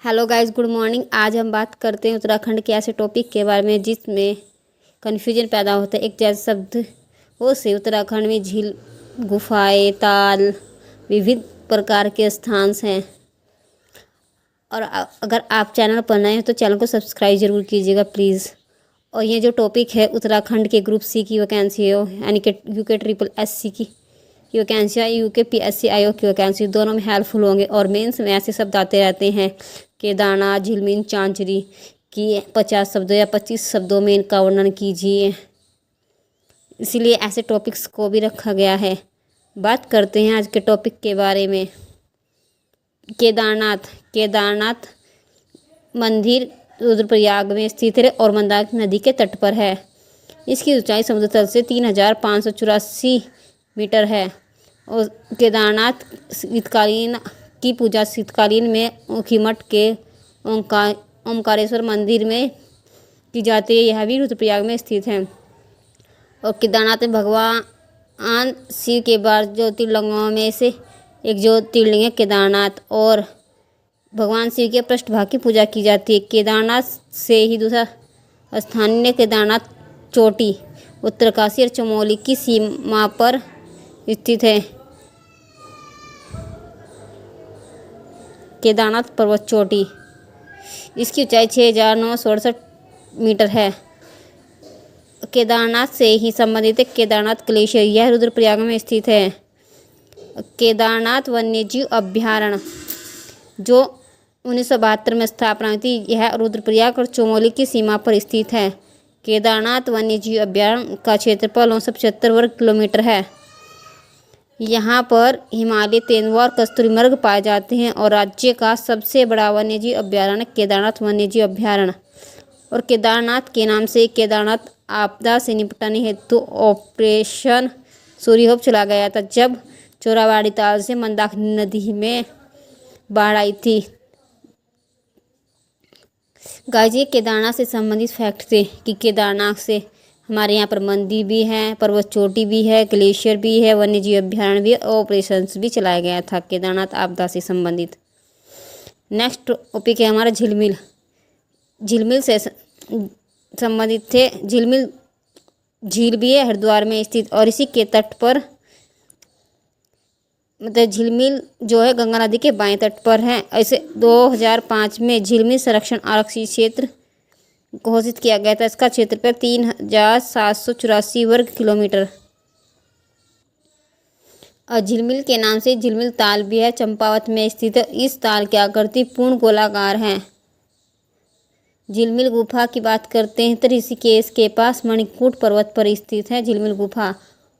Hello guys, good morning. आज हम बात करते हैं उत्तराखंड के ऐसे टॉपिक के बारे में जिसमें कन्फ्यूजन पैदा होता है। एक जैसे शब्द वो से उत्तराखंड में झील, गुफाएं, ताल, विविध प्रकार के स्थान हैं। और अगर आप चैनल पर नए हैं तो चैनल को सब्सक्राइब जरूर कीजिएगा प्लीज़। और ये जो टॉपिक है उत्तराखंड के ग्रुप सी की वैकेंसी हो, यानी कि यूके ट्रिपल एससी की वैकेंसी या यूके पीएससी आयोग की वैकेंसी, दोनों में हेल्पफुल होंगे। और मेंस में ऐसे शब्द आते रहते हैं केदारनाथ, झिलमिल, चांचरी की 50 शब्दों या 25 शब्दों में इनका वर्णन कीजिए। इसीलिए ऐसे टॉपिक्स को भी रखा गया है। बात करते हैं आज के टॉपिक के बारे में। केदारनाथ मंदिर रुद्रप्रयाग में स्थित है और मंदाकिनी नदी के तट पर है। इसकी ऊंचाई समुद्र तल से 3584 मीटर है। और केदारनाथ शीतकालीन की पूजा शीतकालीन में ऊखीमठ के ओमकारेश्वर मंदिर में की जाती है। यह भी रुद्रप्रयाग में स्थित है। और केदारनाथ में भगवान शिव के 12 ज्योतिर्लिंगों में से एक ज्योतिर्लिंग है केदारनाथ, और भगवान शिव के पृष्ठभाग की पूजा की जाती है। केदारनाथ से ही दूसरा स्थानीय केदारनाथ चोटी उत्तरकाशी और चमोली की सीमा पर स्थित है। केदारनाथ पर्वत चोटी, इसकी ऊंचाई 6968 मीटर है। केदारनाथ से ही संबंधित केदारनाथ ग्लेशियर, यह रुद्रप्रयाग में स्थित है। केदारनाथ वन्यजीव अभ्यारण्य जो 1972 में स्थापना हुई थी, यह रुद्रप्रयाग और चमोली की सीमा पर स्थित है। केदारनाथ वन्यजीव अभ्यारण्य का क्षेत्रफल 975 वर्ग किलोमीटर है। यहाँ पर हिमालय तेंदुआ और कस्तूरी मृग पाए जाते हैं। और राज्य का सबसे बड़ा वन्यजीव अभ्यारण्य केदारनाथ वन्यजीव अभ्यारण्य। और केदारनाथ के नाम से केदारनाथ आपदा से निपटने हेतु ऑपरेशन सूर्यहोप चला गया था, जब चोराबाड़ी ताल से मंदाकिनी नदी में बाढ़ आई थी। गाइस, ये केदारनाथ से संबंधित फैक्ट थे कि केदारनाथ से हमारे यहाँ पर मंदिर भी है, पर्वत चोटी भी है, ग्लेशियर भी है, वन्यजीव अभ्यारण्य भी है, ऑपरेशंस भी चलाया गया था केदारनाथ आपदा से संबंधित। नेक्स्ट टॉपिक है हमारा झिलमिल से संबंधित थे। झिलमिल झील भी है हरिद्वार में स्थित, और इसी के तट पर मतलब झिलमिल जो है गंगा नदी के बाएं तट पर है। ऐसे 2005 में झिलमिल संरक्षण आरक्षित क्षेत्र घोषित किया गया था। इसका क्षेत्रफल 3784 वर्ग किलोमीटर। और झिलमिल के नाम से झिलमिल ताल भी है, चंपावत में स्थित है। इस ताल की आकृति पूर्ण गोलाकार है। झिलमिल गुफा की बात करते हैं तो ऋषिकेश के पास मणिकूट पर्वत पर स्थित है झिलमिल गुफा,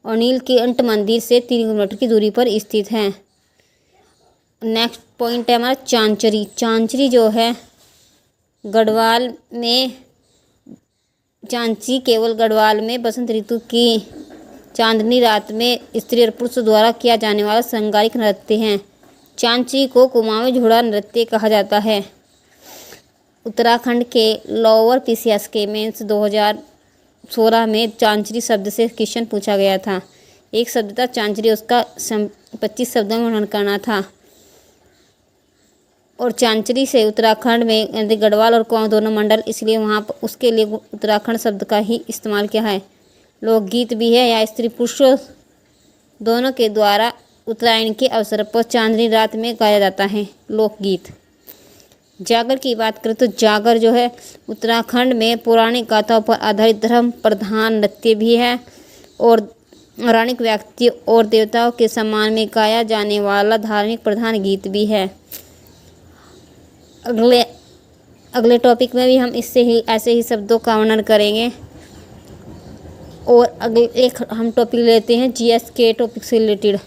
और नीलकंठ मंदिर से 3 किलोमीटर की दूरी पर स्थित है। नेक्स्ट पॉइंट है हमारा चांचरी जो है गढ़वाल में। चांचरी केवल गढ़वाल में बसंत ऋतु की चांदनी रात में स्त्री और पुरुष द्वारा किया जाने वाला सांगारिक नृत्य है। चांचरी को कुमाऊं झूड़ा नृत्य कहा जाता है। उत्तराखंड के लोअर पीसीएस के मेंस 2016 में चांचरी शब्द से क्वेश्चन पूछा गया था। एक शब्द था चांचरी, उसका 25 शब्दों में वर्णन करना था। और चांचरी से उत्तराखंड में गढ़वाल और कुमाऊं दोनों मंडल, इसलिए वहाँ पर उसके लिए उत्तराखंड शब्द का ही इस्तेमाल किया है। लोकगीत भी है, या स्त्री पुरुष दोनों के द्वारा उत्तरायण के अवसर पर चांदनी रात में गाया जाता है लोकगीत। जागर की बात करें तो जागर जो है उत्तराखंड में पौराणिक गाथाओं पर आधारित धर्म प्रधान नृत्य भी है, और पौराणिक व्यक्ति और देवताओं के सम्मान में गाया जाने वाला धार्मिक प्रधान गीत भी है। अगले टॉपिक में भी हम ऐसे ही शब्दों का वर्णन करेंगे। और अगले एक हम टॉपिक लेते हैं जीएस के टॉपिक से रिलेटेड।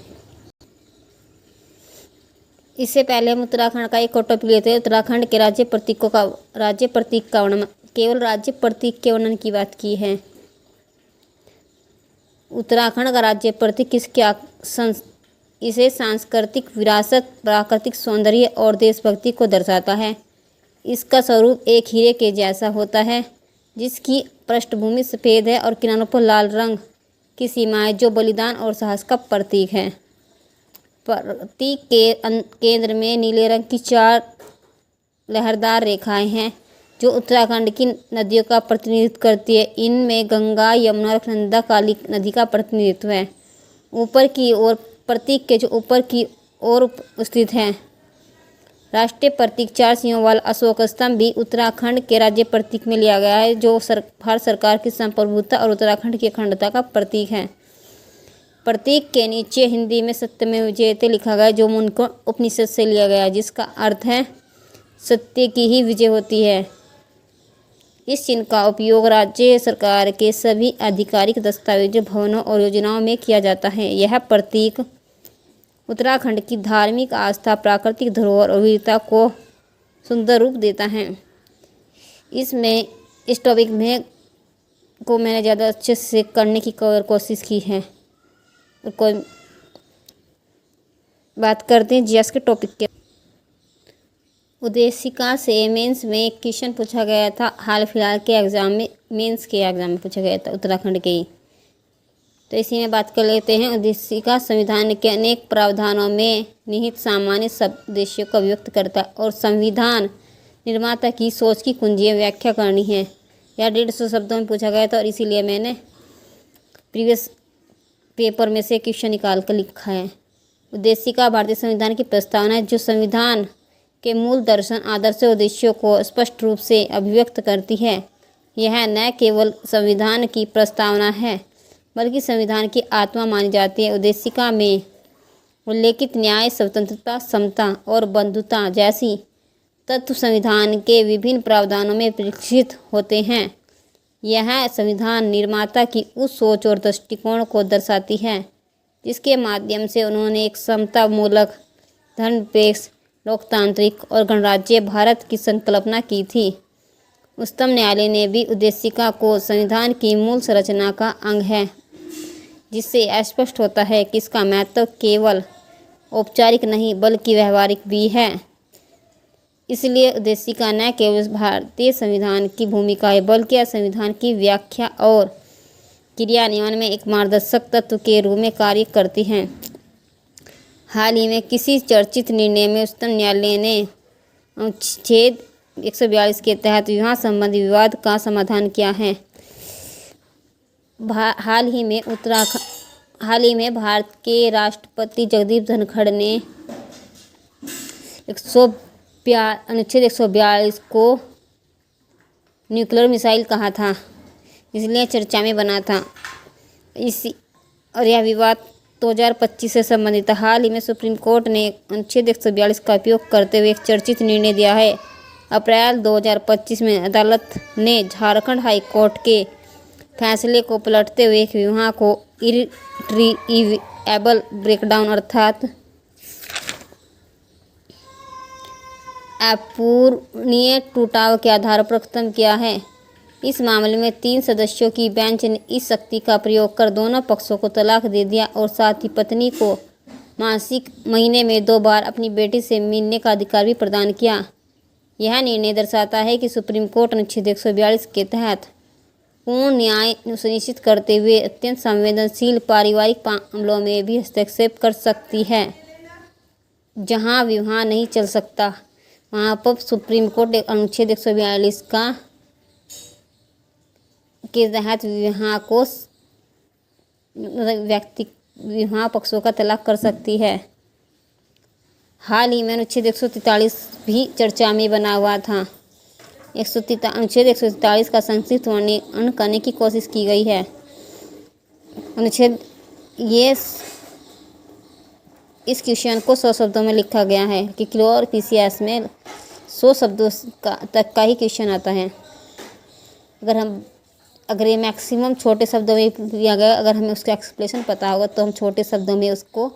इससे पहले हम उत्तराखंड का एक और टॉपिक लेते हैं। उत्तराखंड के राज्य प्रतीक का वर्णन। केवल राज्य प्रतीक के वर्णन की बात की है। उत्तराखंड का राज्य प्रतीक इसे सांस्कृतिक विरासत, प्राकृतिक सौंदर्य और देशभक्ति को दर्शाता है। इसका स्वरूप एक हीरे के जैसा होता है, जिसकी पृष्ठभूमि सफ़ेद है और किनारों पर लाल रंग की सीमाएं, जो बलिदान और साहस का प्रतीक है। प्रतीक के केंद्र में नीले रंग की 4 लहरदार रेखाएं हैं जो उत्तराखंड की नदियों का प्रतिनिधित्व करती है। इनमें गंगा, यमुना और अलकनंदा काली नदी का प्रतिनिधित्व है। ऊपर की ओर प्रतीक के जो ऊपर की ओर स्थित हैं। राष्ट्रीय प्रतीक 4 सिंहों वाला अशोक स्तंभ भी उत्तराखंड के राज्य प्रतीक में लिया गया है, जो भारत सरकार की संप्रभुता और उत्तराखंड की अखंडता का प्रतीक है। प्रतीक के नीचे हिंदी में सत्यमेव जयते लिखा गया है, जो मुंडक उपनिषद से लिया गया है, जिसका अर्थ है सत्य की ही विजय होती है। इस चिन्ह का उपयोग राज्य सरकार के सभी आधिकारिक दस्तावेजों, भवनों और योजनाओं में किया जाता है। यह प्रतीक उत्तराखंड की धार्मिक आस्था, प्राकृतिक धरोहर और वीरता को सुंदर रूप देता है। इस टॉपिक में को मैंने ज़्यादा अच्छे से करने की कोशिश की है। और कोई बात करते हैं जीएस के टॉपिक के। उद्देशिका से मेंस में एक क्वेश्चन पूछा गया था हाल फिलहाल के एग्ज़ाम में, मेंस के एग्ज़ाम में पूछा गया था उत्तराखंड के ही। तो इसी में बात कर लेते हैं। उद्देशिका संविधान के अनेक प्रावधानों में निहित सामान्य उद्देश्यों को व्यक्त करता है और संविधान निर्माता की सोच की कुंजी व्याख्या करनी है। यह 150 शब्दों में पूछा गया था और इसीलिए मैंने प्रीवियस पेपर में से क्वेश्चन निकाल कर लिखा है। उद्देशिका भारतीय संविधान की प्रस्तावना है, जो संविधान के मूल दर्शन, आदर्श और उद्देश्यों को स्पष्ट रूप से अभिव्यक्त करती है। यह न केवल संविधान की प्रस्तावना है, बल्कि संविधान की आत्मा मानी जाती है। उद्देशिका में उल्लेखित न्याय, स्वतंत्रता, समता और बंधुता जैसी तत्व संविधान के विभिन्न प्रावधानों में विकसित होते हैं। यह संविधान निर्माता की उस सोच और दृष्टिकोण को दर्शाती है जिसके माध्यम से उन्होंने एक समता मूलक, धर्मनिरपेक्ष, लोकतांत्रिक और गणराज्य भारत की संकल्पना की थी। उच्चतम न्यायालय ने भी उद्देशिका को संविधान की मूल संरचना का अंग है, जिससे स्पष्ट होता है कि इसका महत्व केवल औपचारिक नहीं बल्कि व्यवहारिक भी है। इसलिए उद्देशिका न केवल भारतीय संविधान की भूमिका है, बल्कि संविधान की व्याख्या और क्रियान्वयन में एक मार्गदर्शक तत्व के रूप में कार्य करती है। हाल ही में किसी चर्चित निर्णय में उच्चतम न्यायालय ने अनुच्छेद 142 के तहत विवाह संबंधी विवाद का समाधान किया है। हाल ही में भारत के राष्ट्रपति जगदीप धनखड़ ने अनुच्छेद 142 को न्यूक्लियर मिसाइल कहा था, इसलिए चर्चा में बना था। और यह विवाद 2025 से संबंधित है। हाल ही में सुप्रीम कोर्ट ने अनुच्छेद 142 का उपयोग करते हुए एक चर्चित निर्णय दिया है। अप्रैल 2025 में अदालत ने झारखंड हाई कोर्ट के फैसले को पलटते हुए एक विवाह को इररिट्रीवेबल ब्रेकडाउन अर्थात अपूरणीय टूटाव के आधार पर खत्म किया है। इस मामले में 3 सदस्यों की बेंच ने इस शक्ति का प्रयोग कर दोनों पक्षों को तलाक दे दिया और साथ ही पत्नी को मासिक महीने में 2 बार अपनी बेटी से मिलने का अधिकार भी प्रदान किया। यह निर्णय दर्शाता है कि सुप्रीम कोर्ट अनुच्छेद 142 के तहत पूर्ण न्याय सुनिश्चित करते हुए अत्यंत संवेदनशील पारिवारिक मामलों में भी हस्तक्षेप कर सकती है। जहां विवाह नहीं चल सकता, वहां पर सुप्रीम कोर्ट अनुच्छेद 142 के तहत विवाह पक्षों का तलाक कर सकती है। हाल ही में अनुच्छेद 143 भी चर्चा में बना हुआ था। अनुच्छेद 143 का संक्षिप्त वर्णन करने की कोशिश की गई है। इस क्वेश्चन को 100 शब्दों में लिखा गया है कि क्लो और पीसीएस में 100 शब्दों तक का ही क्वेश्चन आता है। अगर ये मैक्सिमम छोटे शब्दों में दिया गया, अगर हमें उसका एक्सप्लेनेशन पता होगा तो हम छोटे शब्दों में उसको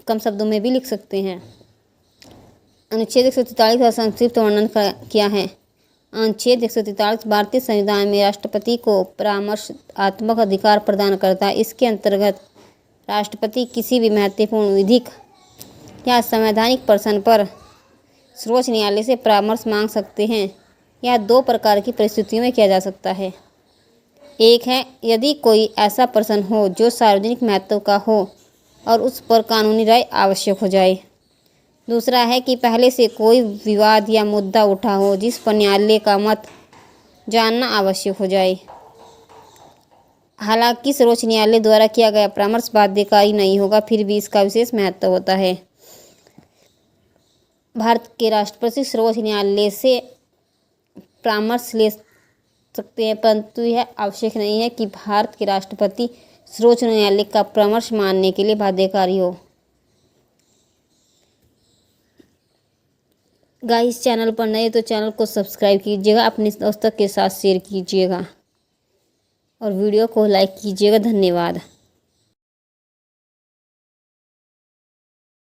कम शब्दों में भी लिख सकते हैं। अनुच्छेद 143 का संक्षिप्त वर्णन किया है। अनुच्छेद 143 भारतीय संविधान में राष्ट्रपति को परामर्शात्मक अधिकार प्रदान करता है। इसके अंतर्गत राष्ट्रपति किसी भी महत्वपूर्ण विधिक या संवैधानिक प्रश्न पर सर्वोच्च न्यायालय से परामर्श मांग सकते हैं। यह 2 प्रकार की परिस्थितियों में किया जा सकता है। एक है यदि कोई ऐसा प्रश्न हो जो सार्वजनिक महत्व का हो और उस पर कानूनी राय आवश्यक हो जाए। दूसरा है कि पहले से कोई विवाद या मुद्दा उठा हो जिस पर न्यायालय का मत जानना आवश्यक हो जाए। हालांकि सर्वोच्च न्यायालय द्वारा किया गया परामर्श बाध्यकारी नहीं होगा, फिर भी इसका विशेष महत्व होता है। भारत के राष्ट्रपति सर्वोच्च न्यायालय से परामर्श ले सकते हैं, परंतु यह आवश्यक नहीं है कि भारत के राष्ट्रपति सर्वोच्च न्यायालय का परामर्श मानने के लिए बाध्यकारी हो। गाइस, चैनल पर नए तो चैनल को सब्सक्राइब कीजिएगा, अपने दोस्तों के साथ शेयर कीजिएगा और वीडियो को लाइक कीजिएगा। धन्यवाद।